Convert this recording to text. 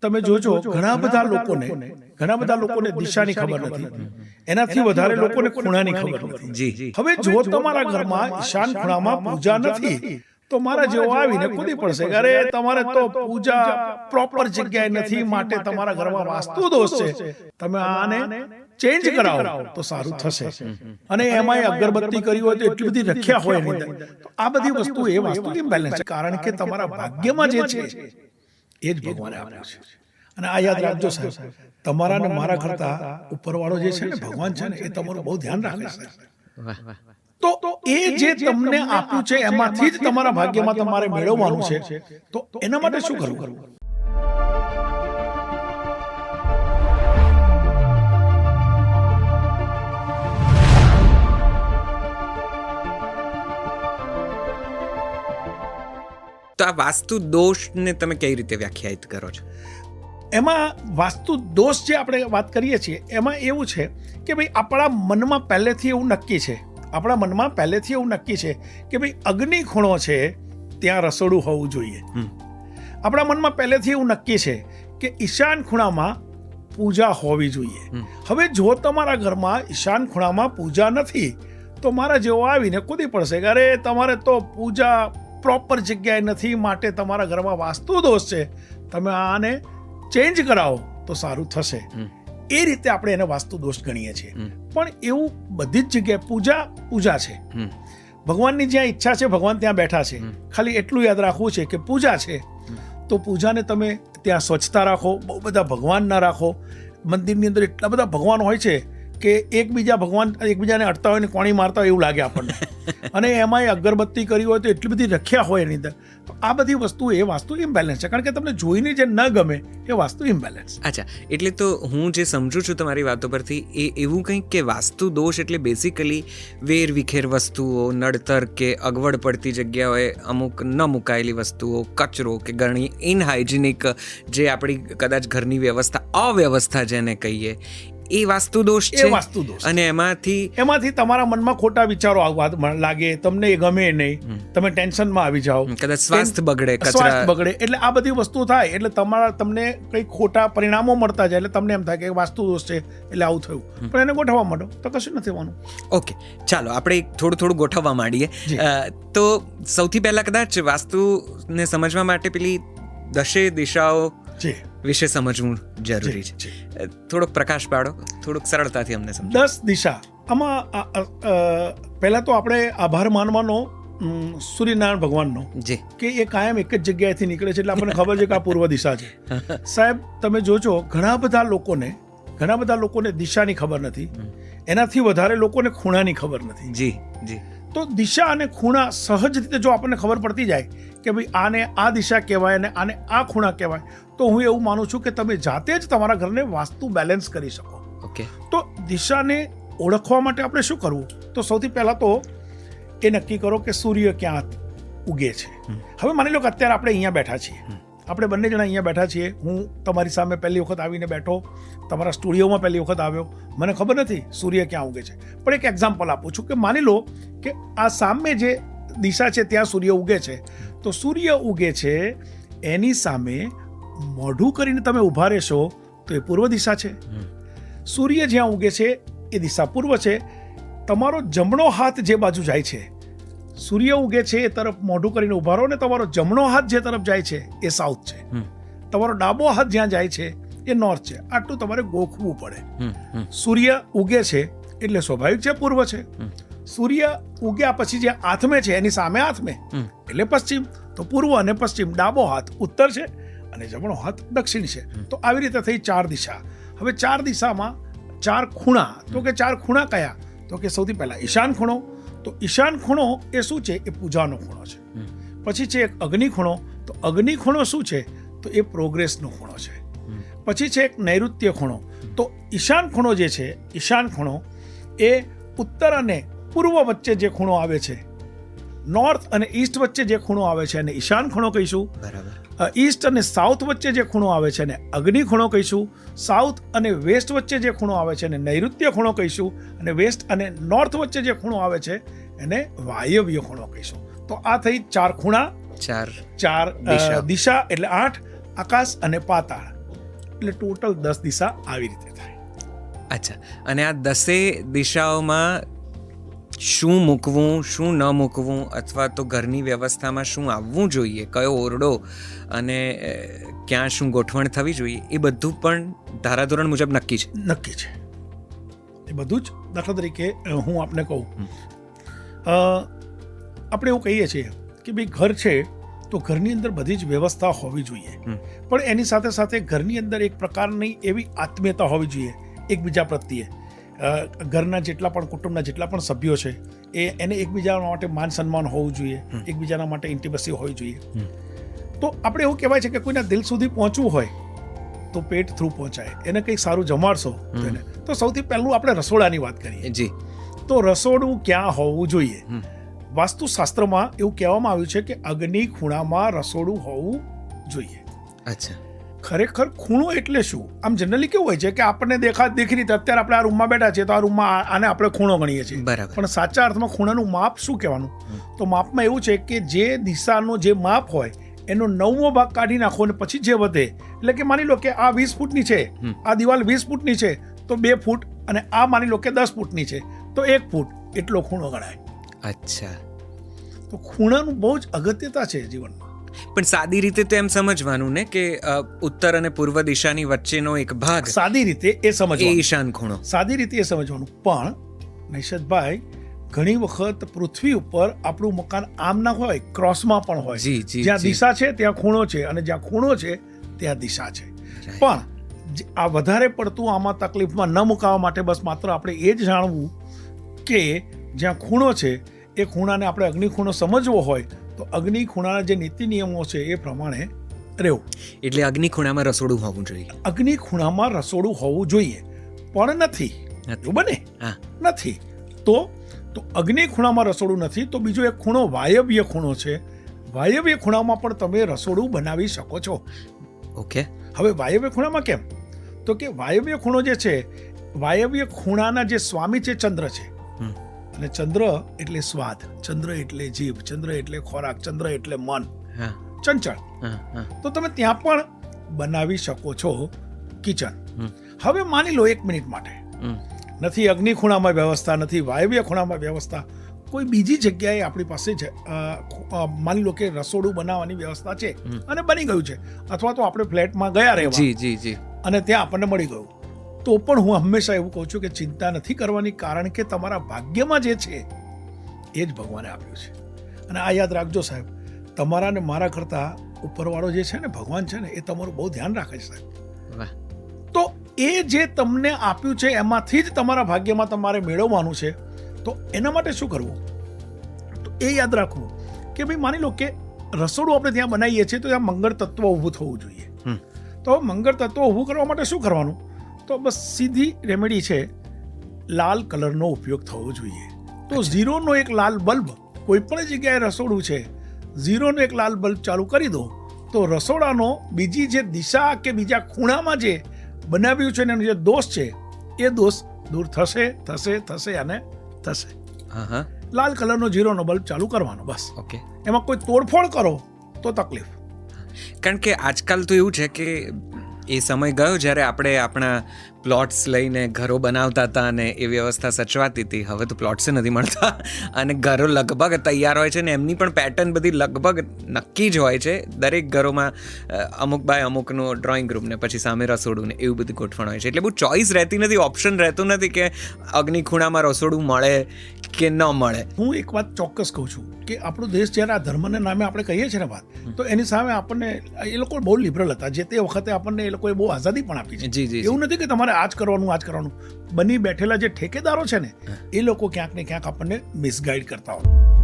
તમે જોજો ઘણા બધા લોકોને દિશાની ખબર નથી, એનાથી વધારે લોકોને ખૂણાની ખબર નથી. જી હવે જો તમારા ઘરમાં ઈશાન ખૂણામાં પૂજા નથી તો મારા જેવો આવીને કૂદી પડશે કે અરે તમારે તો પૂજા પ્રોપર જગ્યાએ નથી, માટે તમારા ઘરમાં વાસ્તુ દોષ છે, તમે આને ચેન્જ કરાવો તો સારું થશે. અને એમાંય અગરબત્તી કરી હોય તો એટલી બધી રખ્યા હોય નહીં, તો આ બધી વસ્તુ એ વાસ્તુ ઇમ્બેલેન્સ છે, કારણ કે તમારા ભાગ્યમાં જે છે એ જ ભગવાને આપ્યું છે. અને આ યાદ રાખજો સાહેબ, તમારા ને મારા કરતા ઉપરવાળો જે છે ને ભગવાન છે ને, એ તમારું બહુ ધ્યાન રાખે છે. તો એ જે તમને આપ્યું છે એમાંથી જ તમારા ભાગ્યમાં તમારે મેળવવાનું છે, તો એના માટે શું કરવું? તો આ વાસ્તુ દોષને તમે કઈ રીતે વ્યાખ્યાયિત કરો છો? એમાં વાસ્તુ દોષ જે આપણે વાત કરીએ છીએ એમાં એવું છે કે ભાઈ આપણા મનમાં પહેલેથી એવું નક્કી છે, કે ભાઈ અગ્નિ ખૂણો છે ત્યાં રસોડું હોવું જોઈએ. આપણા મનમાં પહેલેથી એવું નક્કી છે કે ઈશાન ખૂણામાં પૂજા હોવી જોઈએ. હવે જો તમારા ઘરમાં ઈશાન ખૂણામાં પૂજા નથી તો મારા જેવો આવીને કૂદી પડશે કે અરે તમારે તો પૂજા પ્રોપર જગ્યાએ નથી, માટે તમારા ઘરમાં વાસ્તુ દોષ છે, તમે આને ચેન્જ કરાવો તો સારું થશે. એ રીતે આપણે એને વાસ્તુ દોષ ગણીએ છીએ. પણ એવું બધી જ જગ્યાએ પૂજા છે, ભગવાનની જ્યાં ઈચ્છા છે ભગવાન ત્યાં બેઠા છે. ખાલી એટલું યાદ રાખવું છે કે પૂજા છે તો પૂજાને તમે ત્યાં સ્વચ્છતા રાખો, બહુ બધા ભગવાન ના રાખો. મંદિરની અંદર એટલા બધા ભગવાન હોય છે કે એકબીજાને અડતા હોય ને કોણી મારતા હોય એવું લાગે આપણને. અને એમાંય અગરબત્તી કરી હોય તો એટલી બધી રખ્યા હોય એની અંદર. તો આ બધી વસ્તુ એ વાસ્તુ ઇમ્બેલેન્સ છે, કારણ કે તમને જોઈને જે ન ગમે એ વાસ્તુ ઇમ્બેલેન્સ. અચ્છા, એટલે તો હું જે સમજુ છું તમારી વાતો પરથી એ એવું કંઈક કે વાસ્તુ દોષ એટલે બેસિકલી વેર વિખેર વસ્તુઓ, નડતર કે અગવડ પડતી જગ્યાઓએ અમુક ન મુકાયેલી વસ્તુઓ, કચરો કે ઘણી ઇનહાઇજિનિક જે આપણી કદાચ ઘરની અવ્યવસ્થા જેને કહીએ એ વાસ્તુ દોષ છે. અને એમાંથી તમારા મનમાં ખોટા વિચારો આવવા લાગે, તમને એ ગમે નહીં, તમે ટેન્શનમાં આવી જાઓ, કદાચ સ્વાસ્થ્ય બગડે, એટલે આ બધી વસ્તુ થાય એટલે તમને કઈ ખોટા પરિણામો મળતા જાય, એટલે તમને એમ થાય કે વાસ્તુ દોષ છે એટલે આવું થયું. પણ એને ગોઠવવા માંડો તો કશું નથી થવાનું. ઓકે, ચાલો આપણે થોડું ગોઠવવા માંડીએ. તો સૌથી પહેલા કદાચ વાસ્તુને સમજવા માટે પેલી 10 દિશાઓ વિશે સમજવું જરૂરી છે. થોડોક પ્રકાશ પાડો, થોડુંક સરળતાથી અમને સમજો. 10 દિશા આમાં પહેલા તો આપણે આભાર માનવાનો સૂર્યનારાયણ ભગવાનનો, કે એ કાયમ એક જ જગ્યાએથી નીકળે છે એટલે આપણને ખબર છે કે આ પૂર્વ દિશા છે. સાહેબ તમે જોજો ઘણા બધા લોકોને દિશાની ખબર નથી, એનાથી વધારે લોકોને ખૂણાની ખબર નથી. જી. તો દિશા અને ખૂણા સહજ રીતે જો આપણને ખબર પડતી જાય કે ભાઈ આને આ દિશા કહેવાય અને આને આ ખૂણા કહેવાય, તો હું એવું માનું છું કે તમે જાતે જ તમારા ઘરને વાસ્તુ બેલેન્સ કરી શકો. તો દિશાને ઓળખવા માટે આપણે શું કરવું? તો સૌથી પહેલાં તો એ નક્કી કરો કે સૂર્ય ક્યાં ઉગે છે. હવે માની લો કે અત્યારે આપણે અહીંયા બેઠા છીએ, આપણે બંને જણા અહીંયા બેઠા છીએ. હું તમારી સામે પહેલી વખત આવીને બેઠો, તમારા સ્ટુડિયોમાં પહેલી વખત આવ્યો, મને ખબર નથી સૂર્ય ક્યાં ઉગે છે. પણ એક એક્ઝામ્પલ આપું છું કે માની લો કે આ સામે જે દિશા છે ત્યાં સૂર્ય ઉગે છે, તો સૂર્ય ઉગે છે એની સામે મોઢું કરીને તમે ઊભા રહેશો તો એ પૂર્વ દિશા છે. સૂર્ય જ્યાં ઉગે છે એ દિશા પૂર્વ છે. તમારો જમણો હાથ જે બાજુ જાય છે, સૂર્ય ઉગે છે એ તરફ મોઢું કરીને ઊભા રહો ને તમારો જમણો હાથ જે તરફ જાય છે એ સાઉથ છે, તમારો ડાબો હાથ જ્યાં જાય છે એ નોર્થ છે. આટલું તમારે ગોખવું પડે. સૂર્ય ઉગે છે એટલે સ્વાભાવિક છે પૂર્વ છે. સૂર્ય ઉગ્યા પછી જે આથમે છે એની સામે આથમે એટલે પશ્ચિમ. તો પૂર્વ અને પશ્ચિમ, ડાબો હાથ ઉત્તર છે અને જમણો હાથ દક્ષિણ છે. તો આવી રીતે થઈ 4 દિશા. હવે 4 દિશામાં 4 ખૂણા. તો કે 4 ખૂણા કયા? તો કે સૌથી પહેલા ઈશાન ખૂણો. તો ઈશાન ખૂણો એ શું છે? એ પૂજાનો ખૂણો છે. પછી છે એક અગ્નિ ખૂણો. તો અગ્નિ ખૂણો શું છે? તો એ પ્રોગ્રેસનો ખૂણો છે. પછી છે એક નૈઋત્ય ખૂણો. તો ઈશાન ખૂણો જે છે, ઈશાન ખૂણો એ ઉત્તર અને પૂર્વ વચ્ચે જે ખૂણો આવે છે, નોર્થ અને ઈસ્ટ વચ્ચે જે ખૂણો આવે છે અને ઈશાન ખૂણો કહીશું. ઈસ્ટ અને સાઉથ વચ્ચે જે ખૂણો આવે છે ને અગ્નિ ખૂણો કહીશું. સાઉથ અને વેસ્ટ વચ્ચે જે ખૂણો આવે છે ને નૈઋત્ય ખૂણો કહીશું. અને વેસ્ટ અને નોર્થ વચ્ચે જે ખૂણો આવે છે એને વાયવ્ય ખૂણો કહીશું. તો આ થઈ 4 ખૂણા, 4 દિશા એટલે 8, આકાશ અને પાતાળ. એટલે ટોટલ 10 દિશા આવી રીતે થાય. અચ્છા, અને આ 10 દિશાઓમાં શું મૂકવું, શું ન મૂકવું, અથવા તો ઘરની વ્યવસ્થામાં શું આવવું જોઈએ, કયો ઓરડો અને ક્યાં શું ગોઠવણ થવી જોઈએ, એ બધું પણ ધારાધોરણ મુજબ નક્કી છે. નક્કી છે એ બધું જ. દાખલા તરીકે હું આપને કહું, આપણે એવું કહીએ છીએ કે ભાઈ ઘર છે તો ઘરની અંદર બધી જ વ્યવસ્થા હોવી જોઈએ, પણ એની સાથે સાથે ઘરની અંદર એક પ્રકારની એવી આત્મીયતા હોવી જોઈએ એકબીજા પ્રત્યે. ઘરના જેટલા પણ કુટુંબના જેટલા પણ સભ્યો છે એને એકબીજા માટે માન સન્માન હોવું જોઈએ, એકબીજાના માટે ઇન્ટિમસી હોવી જોઈએ. તો આપણે એવું કહેવાય છે કે કોઈના દિલ સુધી પહોંચવું હોય તો પેટ થ્રુ પહોંચાય. એને કંઈક સારું જમાડશો તો સૌથી પહેલું આપણે રસોડાની વાત કરીએ. જી. તો રસોડું ક્યાં હોવું જોઈએ? વાસ્તુશાસ્ત્રમાં એવું કહેવામાં આવ્યું છે કે અગ્નિ ખૂણામાં રસોડું હોવું જોઈએ. અચ્છા. ખરેખર ખૂણો એટલે શું? આમ જનરલી કેવું હોય છે કે આપણને દેખી રીતે અત્યારે આપણે આ રૂમમાં બેઠા છીએ તો આ રૂમમાં આને આપણે ખૂણો ગણીએ છીએ. બરાબર. પણ સાચા અર્થમાં ખૂણાનું માપ શું કહેવાનું? તો માપમાં એવું છે કે જે દિશાનો જે માપ હોય એનો 9મો ભાગ કાઢી નાખો અને પછી જે વધે, એટલે કે માની લો કે આ 20 ફૂટની છે, આ દિવાલ 20 ફૂટની છે તો 2 ફૂટ, અને આ માની લો કે 10 ફૂટની છે તો 1 ફૂટ, એટલો ખૂણો ગણાય. અચ્છા. તો ખૂણાનું બહુ જ અગત્યતા છે જીવનમાં. પણ સાદી રીતે તો એમ સમજવાનું ને કે ઉત્તર અને પૂર્વ દિશાની વચ્ચેનો એક ભાગ, સાદી રીતે એ સમજવાનું, એ ઈશાન ખૂણો. સાદી રીતે એ સમજવાનું. પણ નૈશદભાઈ, ઘણી વખત પૃથ્વી ઉપર આપણું મકાન આમ ના હોય, ક્રોસમાં પણ હોય. જ્યાં દિશા છે ત્યાં ખૂણો છે, અને જ્યાં ખૂણો છે ત્યાં દિશા છે. પણ આ વધારે પડતું આમાં તકલીફમાં ન મુકાવા માટે બસ માત્ર આપણે એ જ જાણવું કે જ્યાં ખૂણો છે એ ખૂણાને આપણે અગ્નિ ખૂણો સમજવો હોય તો અગ્નિ ખૂણાના જે નીતિ નિયમો છે એ પ્રમાણે રહેવું. એટલે અગ્નિ ખૂણામાં રસોડું હોવું જોઈએ. અગ્નિ ખૂણામાં રસોડું હોવું જોઈએ, પણ નથી. એવું બને? નથી. તો અગ્નિ ખૂણામાં રસોડું નથી તો બીજો એક ખૂણો વાયવ્ય ખૂણો છે. વાયવ્ય ખૂણામાં પણ તમે રસોડું બનાવી શકો છો. ઓકે. હવે વાયવ્ય ખૂણામાં કેમ? તો કે વાયવ્ય ખૂણો જે છે, વાયવ્ય ખૂણાના જે સ્વામી છે ચંદ્ર છે, અને ચંદ્ર એટલે સ્વાદ, ચંદ્ર એટલે જીભ, ચંદ્ર એટલે ખોરાક, ચંદ્ર એટલે મન, ચંચળ. તો તમે ત્યાં પણ બનાવી શકો છો કિચન. હવે માની લો 1 મિનિટ માટે નથી અગ્નિ ખૂણામાં વ્યવસ્થા, નથી વાયવ્ય ખૂણામાં વ્યવસ્થા, કોઈ બીજી જગ્યાએ આપણી પાસે માની લો કે રસોડું બનાવવાની વ્યવસ્થા છે અને બની ગયું છે, અથવા તો આપણે ફ્લેટમાં ગયા રહેવા અને ત્યાં આપણને મળી ગયું, તો પણ હું હંમેશા એવું કહું છું કે ચિંતા નથી કરવાની, કારણ કે તમારા ભાગ્યમાં જે છે એ જ ભગવાને આપ્યું છે. અને આ યાદ રાખજો સાહેબ, તમારા ને મારા કરતા ઉપરવાળો જે છે ને, ભગવાન છે ને, એ તમારું બહુ ધ્યાન રાખે છે સાહેબ. તો એ જે તમને આપ્યું છે એમાંથી જ તમારા ભાગ્યમાં તમારે મેળવવાનું છે. તો એના માટે શું કરવું? તો એ યાદ રાખવું કે ભાઈ માની લો કે રસોડું આપણે ત્યાં બનાવીએ છીએ તો ત્યાં મંગળ તત્વ ઊભું થવું જોઈએ. તો મંગળ તત્વ ઊભું કરવા માટે શું કરવાનું? તો બસ સીધી રેમેડી છે, લાલ કલરનો ઉપયોગ થવો જોઈએ. તો 0નો એક લાલ બલ્બ, કોઈ પણ જગ્યાએ રસોડું છે, 0નો એક લાલ બલ્બ ચાલુ કરી દો તો રસોડાનો બીજી જે દિશા કે બીજા ખૂણામાં જે બનાવ્યું છે એનો જે દોષ છે એ દોષ દૂર થશે થશે થશે અને થશે. લાલ કલરનો 0નો બલ્બ ચાલુ કરવાનો બસ. ઓકે. એમાં કોઈ તોડફોડ કરો તો તકલીફ. કારણ કે આજકાલ તો એવું છે કે એ સમય ગયો જ્યારે આપણે આપણા પ્લોટ્સ લઈને ઘરો બનાવતા હતા અને એ વ્યવસ્થા સચવાતી હતી. હવે તો પ્લોટ્સ નથી મળતા અને ઘરો લગભગ તૈયાર હોય છે ને એમની પણ પેટર્ન બધી લગભગ નક્કી જ હોય છે. દરેક ઘરોમાં અમુક બાય અમુકનું ડ્રોઈંગ રૂમ ને પછી સામે રસોડું ને એવું બધું ગોઠવણ હોય છે. એટલે બહુ ચોઈસ રહેતી નથી, ઓપ્શન રહેતું નથી કે અગ્નિ ખૂણામાં રસોડું મળે કે ન મળે. હું એક વાત ચોક્કસ કહું છું કે આપણો દેશ જ્યારે આ ધર્મના નામે આપણે કહીએ છીએ ને વાત, તો એની સામે આપણને એ લોકો બહુ લિબરલ હતા. જે તે વખતે આપણને એ લોકોએ બહુ આઝાદી પણ આપી છે. એવું નથી કે તમારે આજ કરવાનું. બની બેઠેલા જે ઠેકેદારો છે ને એ લોકો ક્યાંક ને ક્યાંક આપણને મિસગાઈડ કરતા હોય.